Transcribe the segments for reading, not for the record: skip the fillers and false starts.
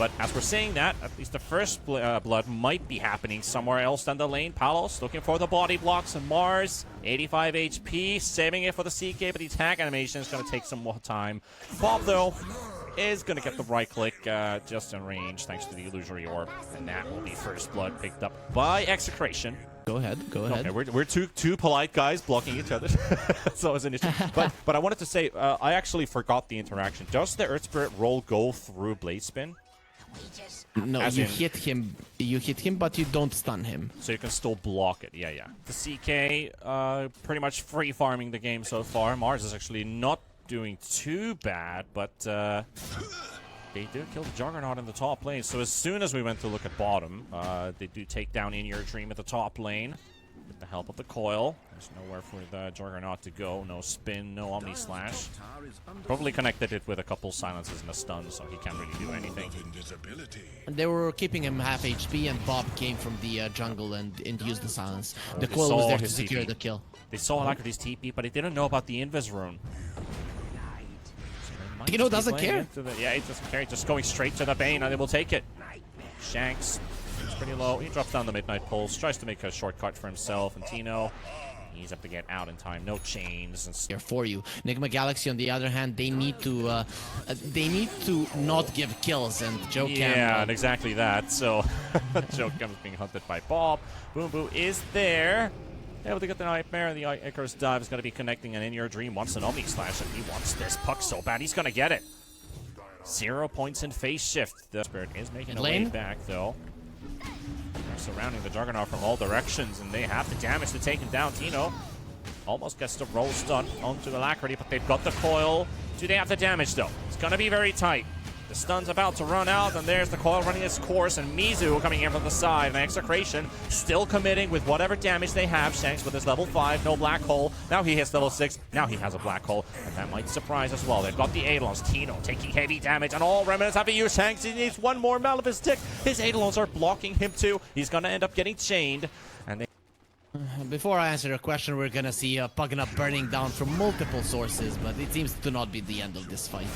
But as we're saying that, at least the first blood might be happening somewhere else than the lane. Palos looking for the body blocks, and Mars, 85 HP, saving it for the CK, but the attack animation is going to take some more time. Bob, though, is going to get the right click just in range thanks to the illusory orb, and that will be first blood picked up by Execration. Go ahead. Okay, we're two polite guys blocking each other. So it's an issue. But I wanted to say, I actually forgot the interaction. Does the Earth Spirit roll go through Blade Spin? No, you hit him, but you don't stun him. So you can still block it. Yeah. The CK pretty much free farming the game so far. Mars is actually not doing too bad, but they do kill the Juggernaut in the top lane. So as soon as we went to look at bottom, they do take down In Your Dream at the top lane with the help of the coil. There's nowhere for the Juggernaut to go. No spin, no Omni Slash. Probably connected it with a couple silences and a stun, so he can't really do anything. They were keeping him half HP, and Bob came from the jungle and used the silence. The They coil was saw there to his secure TP. the kill. They saw Alacrity's TP, but they didn't know about the Invis rune. Tino doesn't care. Yeah, he doesn't care. He's just going straight to the Bane, and they will take it. Shanks, it's pretty low. He drops down the Midnight Pulse, tries to make a shortcut for himself, and Tino, he's up to get out in time. No chains. And Here for you, Nigma Galaxy. On the other hand, they need to not give kills, and Joe Cam. Yeah, and exactly that. So Joe Cam is being hunted by Bob. Boom Boo is there. Able to get the Nightmare, and the Icarus dive is going to be connecting, and In Your Dream wants an Omni Slash, and he wants this puck so bad. He's going to get it. 0 points in phase shift. The Spirit is making a way back, though. They're surrounding the Juggernaut from all directions, and they have the damage to take him down. Tino almost gets the roll stun onto Alacrity, but they've got the coil. Do they have the damage, though? It's going to be very tight. The stun's about to run out, and there's the coil running its course, and Mizu coming in from the side, and Execration still committing with whatever damage they have. Shanks with his level 5, no black hole. Now he hits level 6, now he has a black hole, and that might surprise as well. They've got the Eidolons. Tino taking heavy damage, and all Remnants have to use Shanks. He needs one more Malefic's tick. His Eidolons are blocking him too. He's gonna end up getting chained, and they... Before I answer your question, we're gonna see Pugnup burning down from multiple sources, but it seems to not be the end of this fight.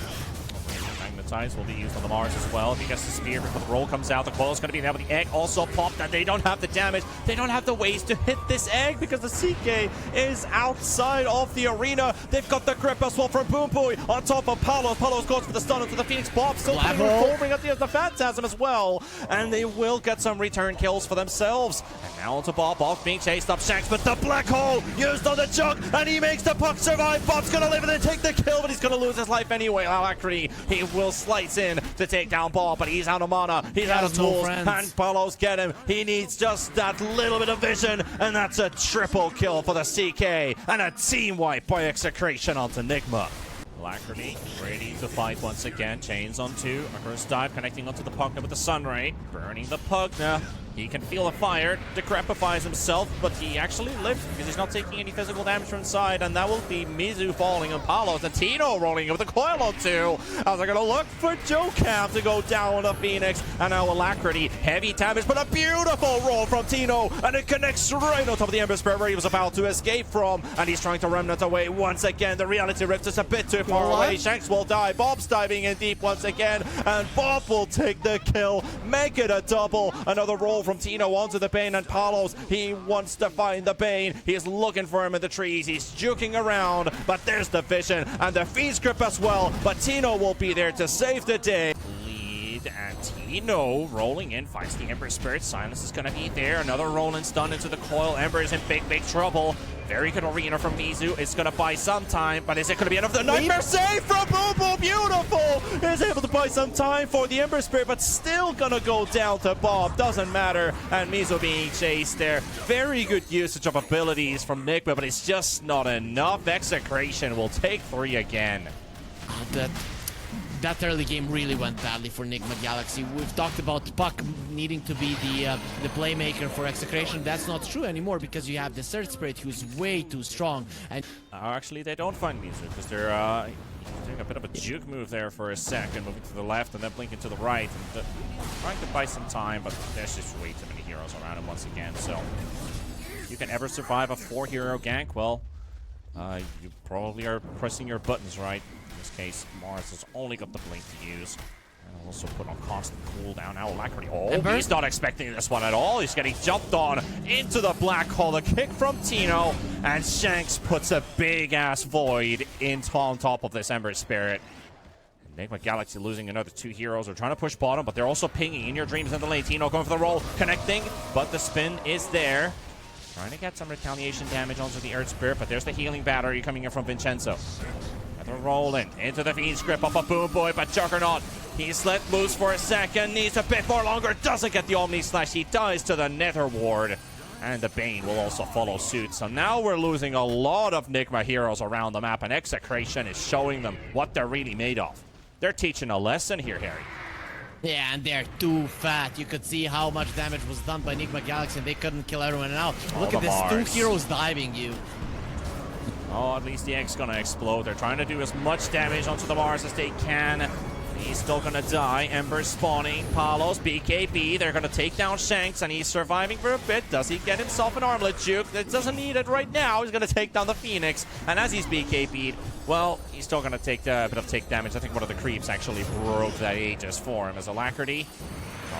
Magnetize will be used on the Mars as well. If he gets the spear before the roll comes out, the coil is going to be there, but the egg also popped, and they don't have the damage. They don't have the ways to hit this egg because the CK is outside of the arena. They've got the grip as well from Boom Boy on top of Palos. Palos goes for the stun into the Phoenix. Bob still performing at the Phantasm as well, and they will get some return kills for themselves. And now onto Bob. Bob being chased up. Shanks with the black hole used on the Jug, and he makes the puck survive. Bob's going to live and then take the kill, but he's going to lose his life anyway. Alacrity, he will slice in to take down Bob, but he's out of mana, he's out of tools, and Palos get him. He needs just that little bit of vision, and that's a triple kill for the CK, and a team wipe by Execration onto Nigma. Alacrity ready to fight once again. Chains on 2. Icarus dive connecting onto the Pugna with the Sunray. Burning the Pugna. He can feel the fire. Decrepifies himself, but he actually lived because he's not taking any physical damage from inside. And that will be Mizu falling on Palos. And Tino rolling with the coil on 2. As they're going to look for Joe Cam to go down with a Phoenix. And now Alacrity. Heavy damage, but a beautiful roll from Tino. And it connects right on top of the Ember Spirit where he was about to escape from. And he's trying to remnant away once again. The Reality Rift is a bit too far away. Shanks will die. Bob's diving in deep once again. And Bob will take the kill. Make it a double. Another roll from Tino onto the Bane, and Palos, he wants to find the Bane. He's looking for him in the trees. He's juking around, but there's the vision and the Fiend's Grip as well. But Tino will be there to save the day. Lead, and Tino rolling in, finds the Ember Spirit. Silence is going to be there. Another roll and stun into the coil. Ember is in big trouble. Very good arena from Mizu. It's going to buy some time, but is it going to be enough? The Nightmare save from Boom Boom. Beautiful. Is able to buy some time for the Ember Spirit, but still going to go down to Bob. Doesn't matter. And Mizu being chased there. Very good usage of abilities from Nigma, but it's just not enough. Execration will take 3 again. That early game really went badly for Nigma Galaxy. We've talked about Puck needing to be the playmaker for Execration. That's not true anymore because you have the Third Spirit who's way too strong. And actually, they don't find Mizu because they're doing a bit of a juke move there for a second, moving to the left and then blinking to the right. And trying to buy some time, but there's just way too many heroes around him once again. So, if you can ever survive a 4-hero gank, well, you probably are pressing your buttons right. In this case, Mars has only got the blink to use. Also put on constant cooldown. Now Alacrity. Oh, Ember? he's not expecting this one at all. He's getting jumped on into the black hole. A kick from Tino, and Shanks puts a big-ass void on top of this Ember Spirit. Nigma Galaxy losing another 2 heroes. They're trying to push bottom, but they're also pinging in your dreams in the lane. Tino going for the roll, connecting, but the spin is there. Trying to get some retaliation damage onto the Earth Spirit, but there's the healing battery coming in from Vincenzo. And they're rolling into the Fiend's grip of a Boom Boy, but Juggernaut, he's let loose for a second, needs a bit more longer, doesn't get the Omni Slash, he dies to the Nether Ward. And the Bane will also follow suit. So now we're losing a lot of Nigma heroes around the map, and Execration is showing them what they're really made of. They're teaching a lesson here, Harry. Yeah, and they're too fat. You could see how much damage was done by Nigma Galaxy, and they couldn't kill everyone out. Look at this, Mars. 2 heroes diving you. Oh, at least the Egg's gonna explode. They're trying to do as much damage onto the Mars as they can. He's still gonna die. Ember spawning. Palos, BKB. They're gonna take down Shanks, and he's surviving for a bit. Does he get himself an armlet juke? That doesn't need it right now. He's gonna take down the Phoenix, and as he's BKB'd, well, he's still gonna take a bit of take damage. I think one of the creeps actually broke that Aegis for him as Alacrity.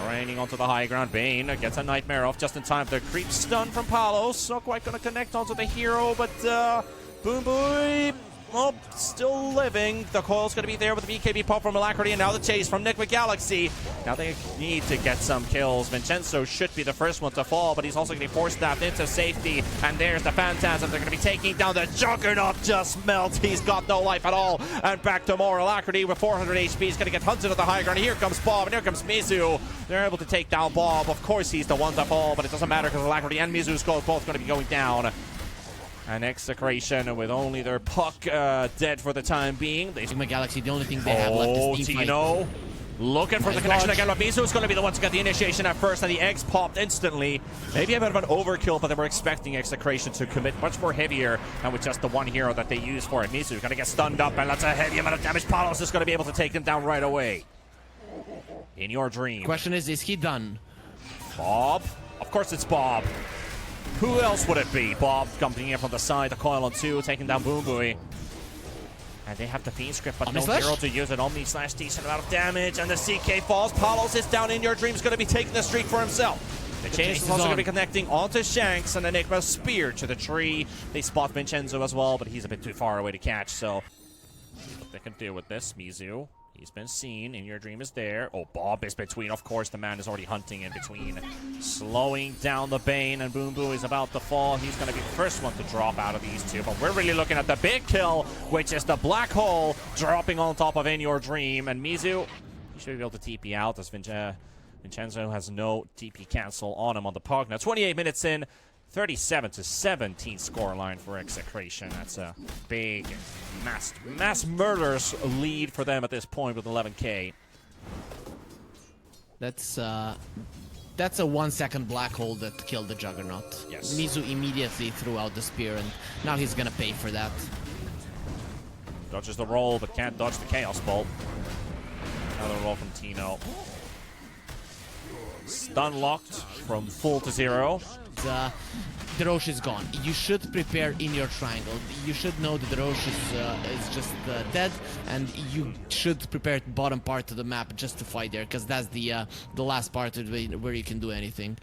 Raining onto the high ground. Bane gets a Nightmare off just in time. The creep stun from Palos. Not quite gonna connect onto the hero, but Boom Boy, oh, still living. The coil's going to be there with the BKB pop from Alacrity, and now the chase from Nigma Galaxy. Now they need to get some kills. Vincenzo should be the first one to fall, but he's also going to be force-staffed into safety. And there's the Phantasm. They're going to be taking down the Juggernaut. Just melts. He's got no life at all. And back to more. Alacrity with 400 HP. He's going to get hunted at the high ground. Here comes Bob, and here comes Mizu. They're able to take down Bob. Of course, he's the one to fall, but it doesn't matter because Alacrity and Mizu's both going to be going down. And Execration with only their puck dead for the time being. Nigma Galaxy, the only thing they have left is team Tino fight. looking for the connection again, but Mizu's going to be the one to get the initiation at first, and the eggs popped instantly. Maybe a bit of an overkill, but they were expecting Execration to commit much more heavier than with just the one hero that they use for it. Mizu going to get stunned up, and that's a heavy amount of damage. Palos is going to be able to take him down right away. In your dream. Question is he done? Bob? Of course it's Bob. Who else would it be? Bob coming in from the side, the coil on 2, taking down Boom Boy. And they have the Fiend script, but Omni no Slash? hero to use it. Omni Slash, decent amount of damage, and the CK falls. Palos is down in your dreams, going to be taking the streak for himself. The chase is also going to be connecting onto Shanks, and Enigma spear to the tree. They spot Vincenzo as well, but he's a bit too far away to catch, so see what they can do with this. Mizu, he's been seen. In your dream is there. Oh, Bob is between. Of course, the man is already hunting in between. Slowing down the Bane, and Boom Boo is about to fall. He's going to be the first one to drop out of these two. But we're really looking at the big kill, which is the black hole dropping on top of In Your Dream. And Mizu, he should be able to TP out as Vincenzo has no TP cancel on him on the puck. Now, 28 minutes in. 37-17 scoreline for Execration. That's a big mass murders lead for them at this point with 11K. That's a 1 second black hole that killed the Juggernaut. Yes. Mizu immediately threw out the spear, and now he's gonna pay for that. Dodges the roll, but can't dodge the Chaos Bolt. Another roll from Tino. Stun locked from full to 0. The Roche is gone. You should prepare in your triangle. You should know that the Roche is just dead, and you should prepare the bottom part of the map just to fight there, because that's the last part where you can do anything.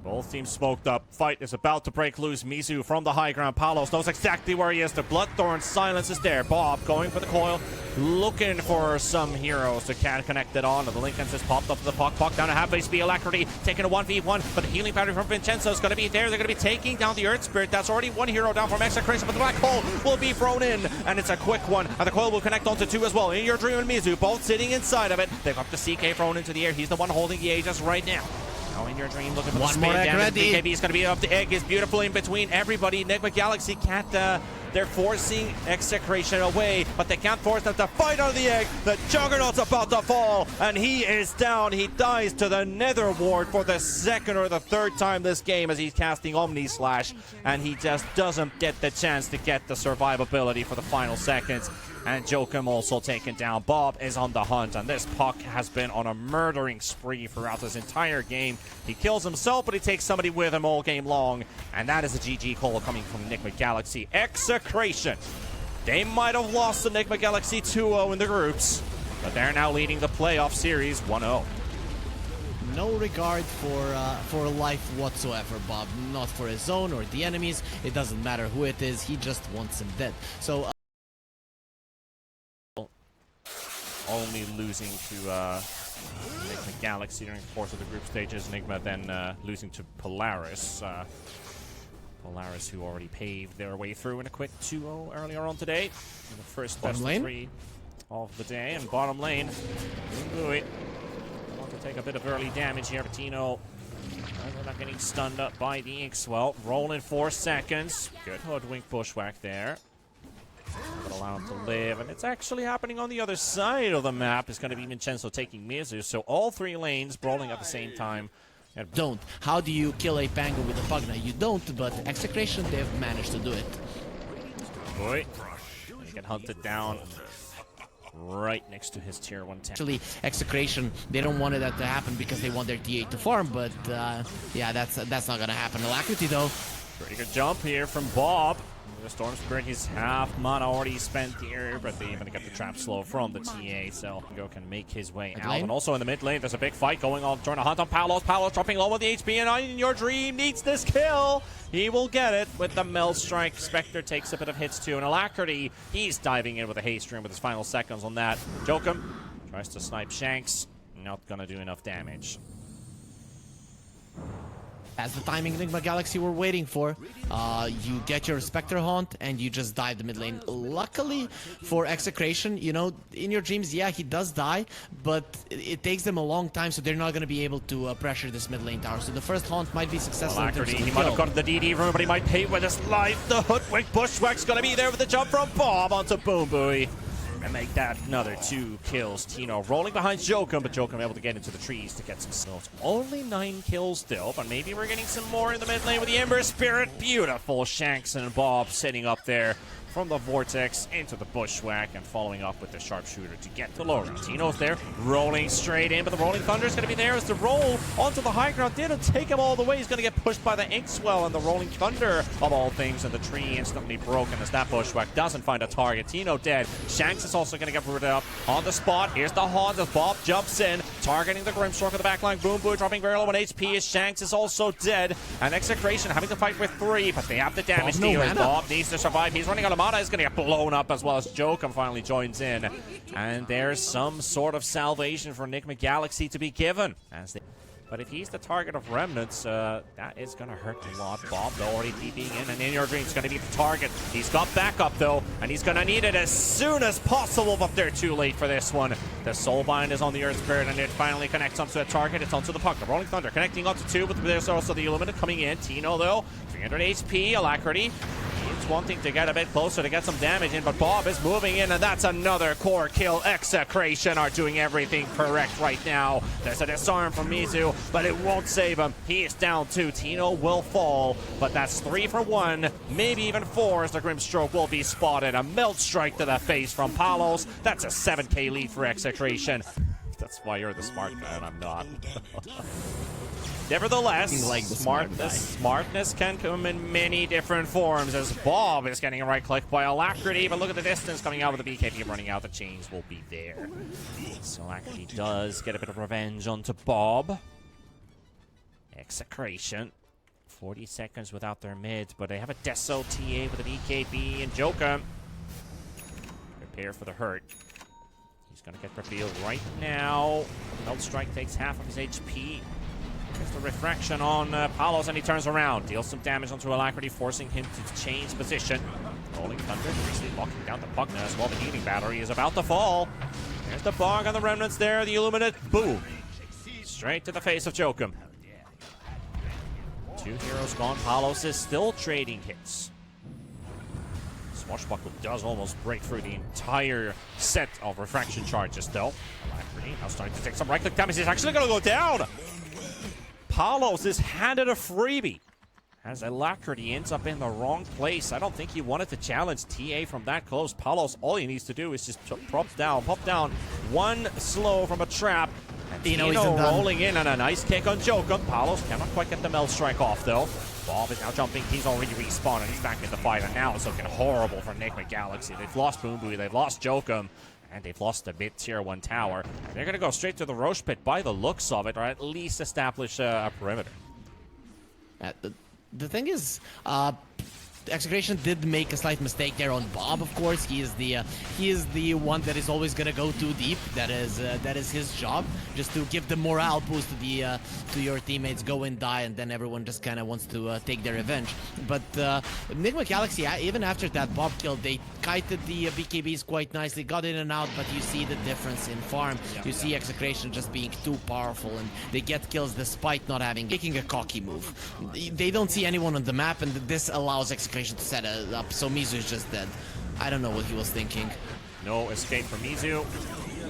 Both teams smoked up. Fight is about to break loose. Mizu from the high ground. Palos knows exactly where he is. The Bloodthorn silence is there. Bob going for the coil. Looking for some heroes to connect it on. The Lincolns has popped up to the puck. Puck down to half-base speed. Alacrity taking a 1v1. But the healing battery from Vincenzo is going to be there. They're going to be taking down the Earth Spirit. That's already one hero down from Execration. But the black hole will be thrown in. And it's a quick one. And the coil will connect onto 2 as well. In Your Dream and Mizu both sitting inside of it. They've got the CK thrown into the air. He's the one holding the Aegis right now. In Your Dream, looking for One the more spade egg damage. ready. BKB is going to be up. The egg is beautiful in between everybody. Nigma Galaxy can't. They're forcing Execration away, but they can't force them to fight on the egg. The Juggernaut's about to fall, and he is down. He dies to the Nether Ward for the second or the third time this game as he's casting Omni Slash, and he just doesn't get the chance to get the survivability for the final seconds. And Joachim also taken down. Bob is on the hunt, and this puck has been on a murdering spree throughout this entire game. He kills himself, but he takes somebody with him all game long, and that is a GG call coming from Nigma Galaxy. Execration. They might have lost the Nigma Galaxy 2-0 in the groups, But they're now leading the playoff series 1-0. No regard for life whatsoever, Bob. Not for his own or the enemies. It doesn't matter who it is. He just wants him dead. So only losing to Nigma Galaxy during the course of the group stages. Nigma then losing to Polaris. Polaris, who already paved their way through in a quick 2-0 earlier on today. In the first best of 3 of the day. And bottom lane, Boomboy want to take a bit of early damage here, but Tino not getting stunned up by the Inkswell. Rolling 4 seconds. Good hoodwink bushwhack there. But allow him to live, and it's actually happening on the other side of the map. It's going to be Vincenzo taking Mizu, so all 3 lanes brawling at the same time. Don't. How do you kill a Pango with a Pugna? You don't, but Execration, they've managed to do it. Boy, he get hunted down right next to his tier 1 tank. Actually, Execration, they don't want that to happen because they want their T8 to farm, but yeah, that's not gonna happen. Alacrity though. Pretty good jump here from Bob. The Storm Spirit, he's half mana already spent here, but they even get the trap slow from the TA, so Go can make his way out. And also in the mid lane, there's a big fight going on, trying to hunt on Palos. Palos dropping low with the HP, and In Your Dream needs this kill. He will get it with the Meld Strike. Spectre takes a bit of hits too, and Alacrity, he's diving in with a haste stream with his final seconds on that. Jokum tries to snipe Shanks, not gonna do enough damage. As the timing Nigma Galaxy were waiting for, you get your Spectre Haunt and you just dive the mid lane. Luckily for Execration, you know, In Your Dreams, yeah, he does die, but it takes them a long time, so they're not going to be able to pressure this mid lane tower. So the first Haunt might be successful. Alacrity, he might have gotten the DD room, but he might pay with his life. The hoodwink bushwhack's going to be there with the jump from Bob onto Boomboy. And make that another 2 kills. Tino rolling behind Jokum, but Jokum able to get into the trees to get some kills. Only 9 kills still, but maybe we're getting some more in the mid lane with the Ember Spirit. Beautiful Shanks and Bob sitting up there from the Vortex into the Bushwhack and following up with the Sharpshooter to get the low ground. Tino's there, rolling straight in, but the Rolling Thunder is going to be there as the roll onto the high ground. Didn't take him all the way. He's going to get pushed by the Inkswell, and the Rolling Thunder, of all things, and the tree instantly broken as that Bushwhack doesn't find a target. Tino dead. Shanks is also going to get rooted up on the spot. Here's the Haunt as Bob jumps in, targeting the Grimstroke of the backline. Boomboy dropping very low on HP as Shanks is also dead. And Execration having to fight with 3, but they have the damage dealers. Bob needs to survive. He's running out of mana. Is going to get blown up as well as Jokum finally joins in. And there's some sort of salvation for Nigma Galaxy to be given. But if he's the target of Remnants, that is going to hurt a lot. Bob, though, already TPing in, and In Your Dream is going to be the target. He's got backup, though, and he's going to need it as soon as possible, but they're too late for this one. The Soulbind is on the Earth Spirit, and it finally connects onto a target. It's onto the puck. The Rolling Thunder connecting onto 2, but there's also the Illuminate coming in. Tino, though, 300 HP, Alacrity. He's wanting to get a bit closer to get some damage in, but Bob is moving in, and that's another core kill. Execration are doing everything correct right now. There's a disarm from Mizu, but it won't save him. He is down 2. Tino will fall, but that's 3 for 1, maybe even 4 as the Grimstroke will be spotted. A Melt Strike to the face from Palos. That's a 7k lead for Execration. That's why you're the smart guy and I'm not. Nevertheless, like smartness can come in many different forms as Bob is getting right-clicked by Alacrity, but look at the distance coming out with the BKB running out. The chains will be there. So Alacrity does get a bit of revenge onto Bob. Execration. 40 seconds without their mid, but they have a Deso TA with an EKB and Jokum. Prepare for the hurt. He's going to get revealed right now. Melt Strike takes half of his HP. There's the refraction on Palos, and he turns around. Deals some damage onto Alacrity, forcing him to change position. Rolling Thunder, briefly locking down the Pugna as well. The healing battery is about to fall. There's the Bog on the Remnants there. The Illuminate, boom. Straight to the face of Jokum. 2 heroes gone. Palos is still trading hits. Swashbuckle does almost break through the entire set of refraction charges, though. Alacrity now starting to take some right-click damage. He's actually going to go down. Palos is handed a freebie as Alacrity ends up in the wrong place. I don't think he wanted to challenge TA from that close. Palos, all he needs to do is just pop down. One slow from a trap. And Tino rolling in on a nice kick on Jokum. Palos cannot quite get the Meld Strike off, though. Bob is now jumping. He's already respawned, and he's back in the fight. And now it's looking horrible for Nigma Galaxy. They've lost Boomboy. They've lost Jokum. And they've lost the mid-tier 1 tower. They're going to go straight to the Roche pit by the looks of it, or at least establish a perimeter. The thing is, Execration did make a slight mistake there on Bob. Of course, he is the one that is always gonna go too deep. That is his job, just to give the morale boost to your teammates. Go and die, and then everyone just kind of wants to take their revenge. But Nigma Galaxy, even after that Bob kill, they kited the BKBs quite nicely, got in and out. But you see the difference in farm. You see Execration just being too powerful, and they get kills despite not making a cocky move. They don't see anyone on the map, and this allows Execration to set it up, so Mizu is just dead. I don't know what he was thinking. No escape for Mizu.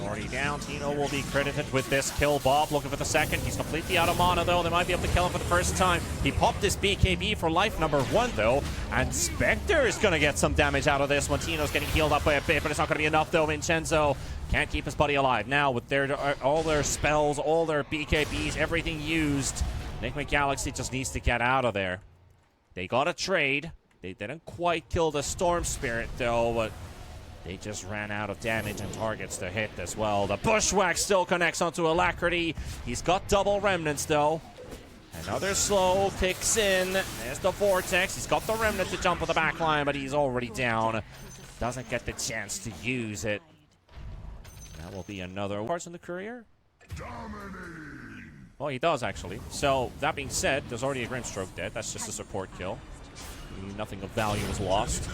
Already down. Tino will be credited with this kill. Bob looking for the second. He's completely out of mana, though. They might be able to kill him for the first time. He popped this BKB for life number 1, though. And Spectre is going to get some damage out of this one. Tino's getting healed up by a bit, but it's not going to be enough, though. Vincenzo can't keep his buddy alive. Now, with all their spells, all their BKBs, everything used, Nigma Galaxy just needs to get out of there. They got a trade. They didn't quite kill the Storm Spirit, though, but they just ran out of damage and targets to hit as well. The Bushwhack still connects onto Alacrity. He's got double Remnants, though. Another slow kicks in. There's the Vortex. He's got the Remnant to jump on the back line, but he's already down. Doesn't get the chance to use it. That will be another parts in the Courier. Well, he does, actually. So, that being said, there's already a Grimstroke dead. That's just a support kill. Nothing of value is lost.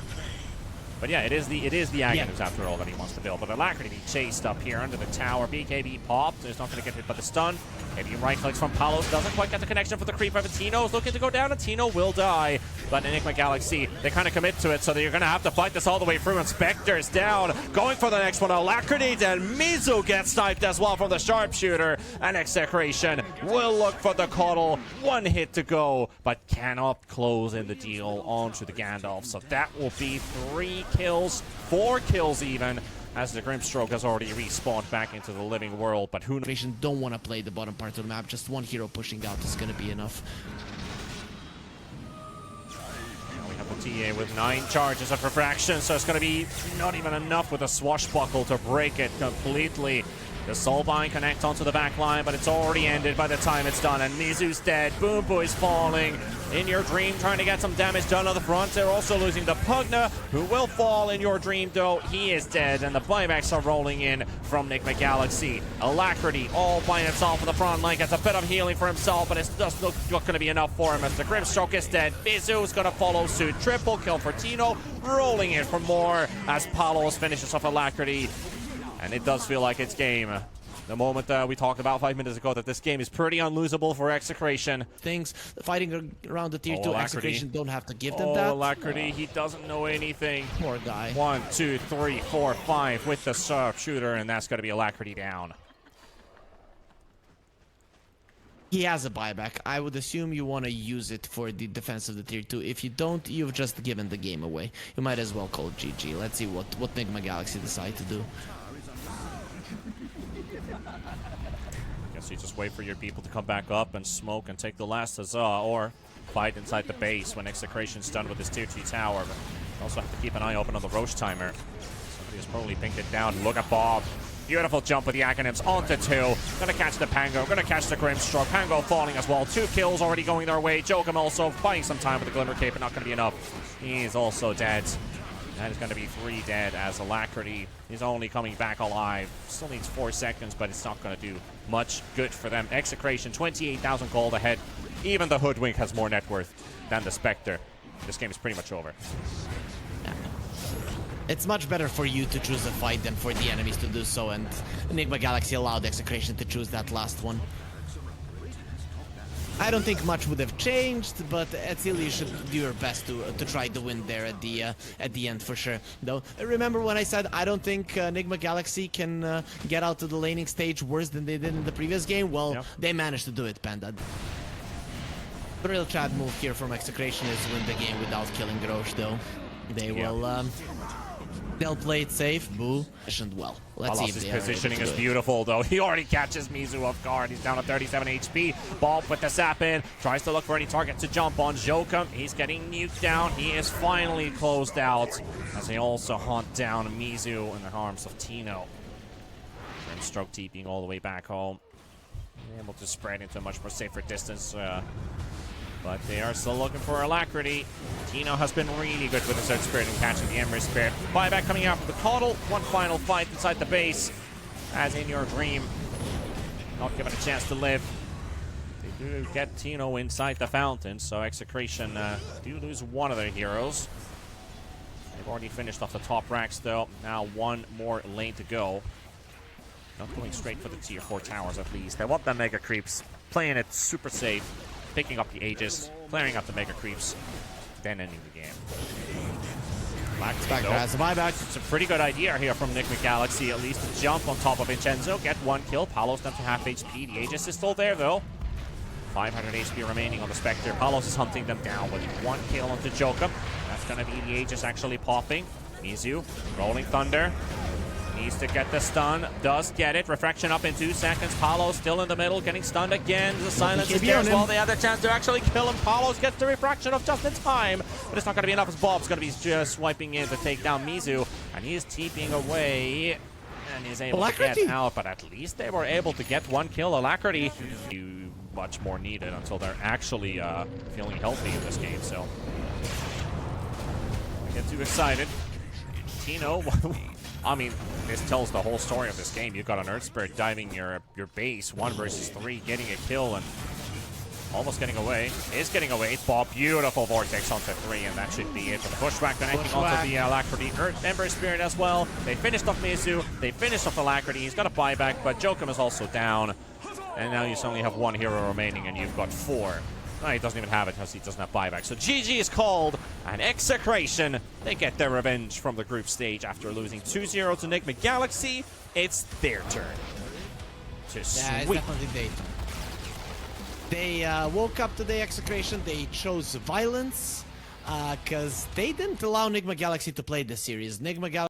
But yeah, it is the Aghanims after all that he wants to build. But Alacrity being chased up here under the tower. BKB popped. He's not going to get hit by the stun. Maybe right clicks from Palos. Doesn't quite get the connection for the creep. But Tino's looking to go down, and Tino will die. But Enigma Galaxy, they kind of commit to it, so you're going to have to fight this all the way through. And Spectre's down. Going for the next one. Alacrity, and Mizu gets sniped as well from the sharpshooter. And Execration will look for the cuddle. 1 hit to go, but cannot close in the deal onto the Gandalf. So that will be 3 kills, 4 kills even, as the Grimstroke has already respawned back into the living world. But who knows? Don't want to play the bottom part of the map. Just one hero pushing out is going to be enough. We have the TA with 9 charges of refraction, so it's going to be not even enough with a swashbuckle to break it completely. The Soulbind connects onto the back line, but it's already ended by the time it's done. And Mizu's dead. Boom Boy's falling. In Your Dream trying to get some damage done on the front. They're also losing the Pugna, who will fall in Your Dream, though. He is dead, and the buybacks are rolling in from Nigma Galaxy. Alacrity all by himself on the front line. Gets a bit of healing for himself, but it's just not going to be enough for him as the Grimstroke is dead. Mizu's going to follow suit. Triple kill for Tino. Rolling in for more as Palos finishes off Alacrity. And it does feel like it's game. The moment we talked about 5 minutes ago that this game is pretty unlosable for Execration. Things fighting around the tier 2, Execration don't have to give them that. Alacrity, he doesn't know anything. Poor guy. 1, 2, 3, 4, 5 with the sharpshooter, and that's going to be Alacrity down. He has a buyback. I would assume you want to use it for the defense of the tier 2. If you don't, you've just given the game away. You might as well call it GG. Let's see what Nigma Galaxy decide to do. Guess you just wait for your people to come back up and smoke and take the last huzzah, or fight inside the base when Execration's done with his tier 2 tower. But you also have to keep an eye open on the Roche timer. Somebody has probably pinged it down. Look at Bob. Beautiful jump with the Aghanims onto 2. Gonna catch the Pango, gonna catch the Grimstroke. Pango falling as well. 2 kills already going their way. Jokum also buying some time with the Glimmer Cape, but not gonna be enough. He is also dead. That is going to be 3 dead as Alacrity is only coming back alive. Still needs 4 seconds, but it's not going to do much good for them. Execration, 28,000 gold ahead. Even the Hoodwink has more net worth than the Spectre. This game is pretty much over. It's much better for you to choose a fight than for the enemies to do so, and Nigma Galaxy allowed Execration to choose that last one. I don't think much would have changed, but still you should do your best to try to win there at the end for sure. Though remember when I said I don't think Nigma Galaxy can get out to the laning stage worse than they did in the previous game? Well, yep. They managed to do it, Panda. The real Chad move here from Execration is win the game without killing Grosh, though. They will They'll play it safe. Boo. Positioned well. Let's see if His they are able positioning to is do it. beautiful, though. He already catches Mizu off guard. He's down to 37 HP. Bulb with the sap in. Tries to look for any target to jump on. Jokum, he's getting nuked down. He is finally closed out as they also hunt down Mizu in the arms of Tino. And stroke TPing all the way back home. Able to spread into a much more safer distance. But they are still looking for Alacrity. Tino has been really good with the Search Spirit and catching the Ember Spirit. Buyback coming out from the Coddle. One final fight inside the base. As in your dream. Not given a chance to live. They do get Tino inside the fountain. So Execration do lose one of their heroes. They've already finished off the top racks though. Now one more lane to go. Not going straight for the tier 4 towers at least. They want the Mega Creeps. Playing it super safe. Picking up the Aegis, clearing up the Mega Creeps, then ending the game. Back has the buyback. It's a pretty good idea here from Nigma Galaxy, at least to jump on top of Vincenzo, get one kill. Palos down to half HP. The Aegis is still there though. 500 HP remaining on the Spectre. Palos is hunting them down with one kill onto Jokum. That's going to be the Aegis actually popping. Mizu, Rolling Thunder. Needs to get the stun, does get it. Refraction up in 2 seconds. Palos still in the middle, getting stunned again. The silence is there as well. They have the chance to actually kill him. Palos gets the refraction of just in time, but it's not going to be enough as Bob's going to be just swiping in to take down Mizu, and he is TPing away, and he's able to get out, but at least they were able to get one kill. Alacrity, much more needed until they're actually feeling healthy in this game, so don't get too excited. Tino, I mean, this tells the whole story of this game. You've got an Earth Spirit diving your base, 1 versus 3, getting a kill and almost getting away. Is getting away. Bob, beautiful Vortex onto 3, and that should be it for the pushback. Connecting onto the Alacrity. Ember Spirit as well. They finished off Mizu. They finished off Alacrity. He's got a buyback, but Jokum is also down. And now you only have 1 hero remaining, and you've got 4. No, he doesn't even have it because he doesn't have buyback. So GG is called, and Execration, they get their revenge from the group stage after losing 2-0 to Nigma Galaxy. It's their turn to sweep. It's definitely their turn. They woke up to the Execration. They chose violence because they didn't allow Nigma Galaxy to play this series. Nigma Galaxy